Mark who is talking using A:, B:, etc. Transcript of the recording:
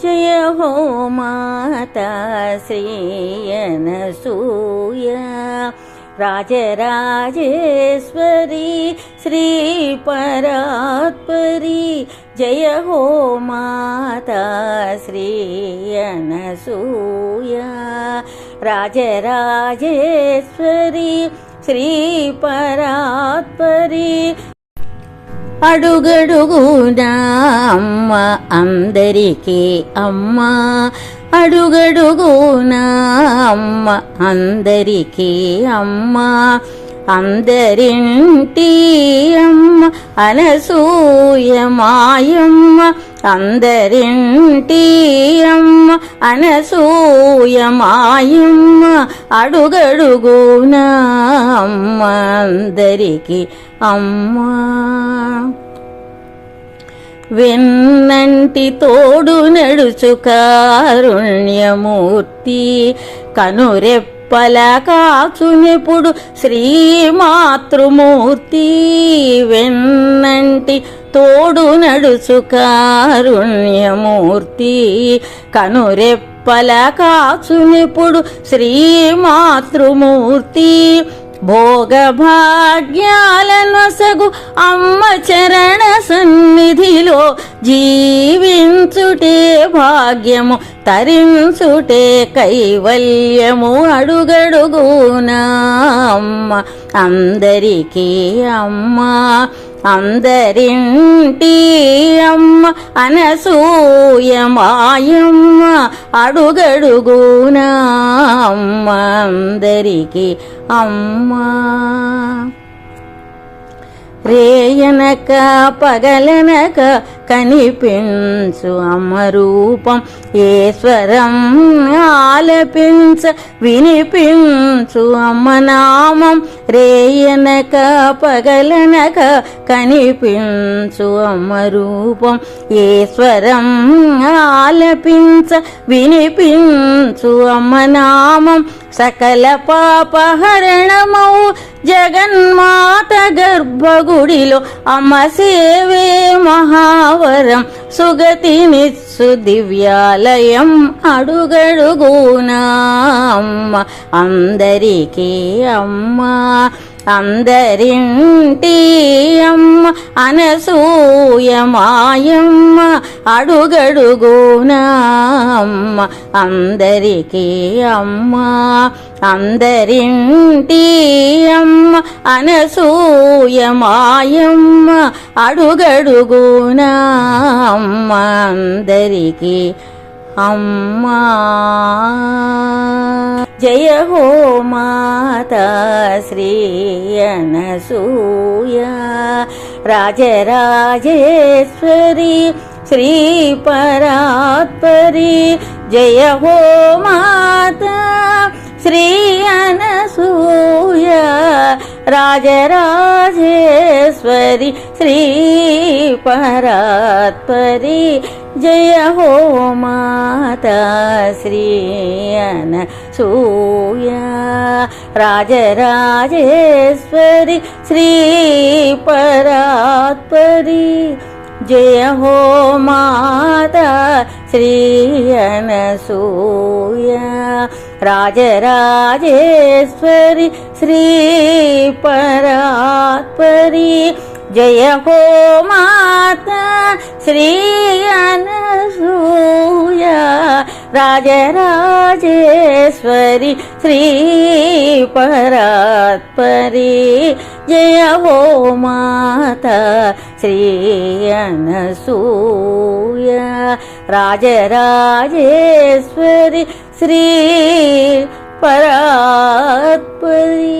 A: जय हो माता श्री अनसूया राजराजेश्वरी श्री परात्परी जय हो माता श्री अनसूया राजराजेश्वरी श्री परात्परी అడుగడుగునా అమ్మ అందరికీ అమ్మ అడుగడుగునా అమ్మ అందరికీ అమ్మ అందరింటి అమ్మ అనసూయ మాయమ్మ అందరింటి అమ్మ అనసూయ మాయమ్మ అడుగడుగునా అమ్మ అందరికీ అమ్మా వెన్నంటి తోడు నడుచు కారుణ్యమూర్తి కనురెప్పల కాచునెప్పుడు శ్రీ మాతృమూర్తి వెన్నంటి తోడు నడుచు కారుణ్యమూర్తి కనురెప్పల కాచునెప్పుడు శ్రీ మాతృమూర్తి భోగభాగ్యాలనొసగు అమ్మ చరణ సన్నిధిలో జీవించుటే భాగ్యము తరించుటే కైవల్యము అడుగడుగునా అమ్మ అందరికీ అమ్మ అందరింటి అమ్మ అనసూయ మాయమ్మ అడుగడుగునా అమ్మ అందరికీ అమ్మా రేయనక పగలనక కనిపించు అమ్మ రూపం ఈశ్వరం ఆలపించ వినిపించు అమ్మ నామం రేయనక పగలనక కనిపించు అమ్మ రూపం ఈశ్వరం ఆలపించ వినిపించు అమ్మ నామం సకల పాపహరణమౌ జగన్మాత గర్భగుడిలో అమ్మ సేవే మహావరం సుగతినిస్సు దివ్యాలయం అడుగడుగునా అమ్మ అందరికీ అమ్మ అందరింటి అమ్మ అనసూయ మాయమ్మ అడుగడుగునా అమ్మ అందరికీ అమ్మ అందరింటి అమ్మ అనసూయ మాయమ్మ అడుగడుగునా అమ్మ అందరికీ అమ్మా జయ హో మాతా శ్రీ అనసూయ రాజరాజేశ్వరి శ్రీ పరాత్పరి జయ హో మాతా శ్రీ అనసూయ రాజరాజేశ్వరి శ్రీ పరాత్పరి జయ హో మాతా శ్రీ అనసూయ రాజరాజేశ్వరి శ్రీ పరాత్పరి జయ హో మాతా శ్రీ అనసూయ రాజరాజేశ్వరి శ్రీ పరాత్పరి జయ హో మాతా శ్రీ అనసూయ రాజరాజేశ్వరి శ్రీ పరాత్పరి జయ హో మాతా శ్రీ అనసూయ రాజరాజేశ్వరి శ్రీ పరాత్పరి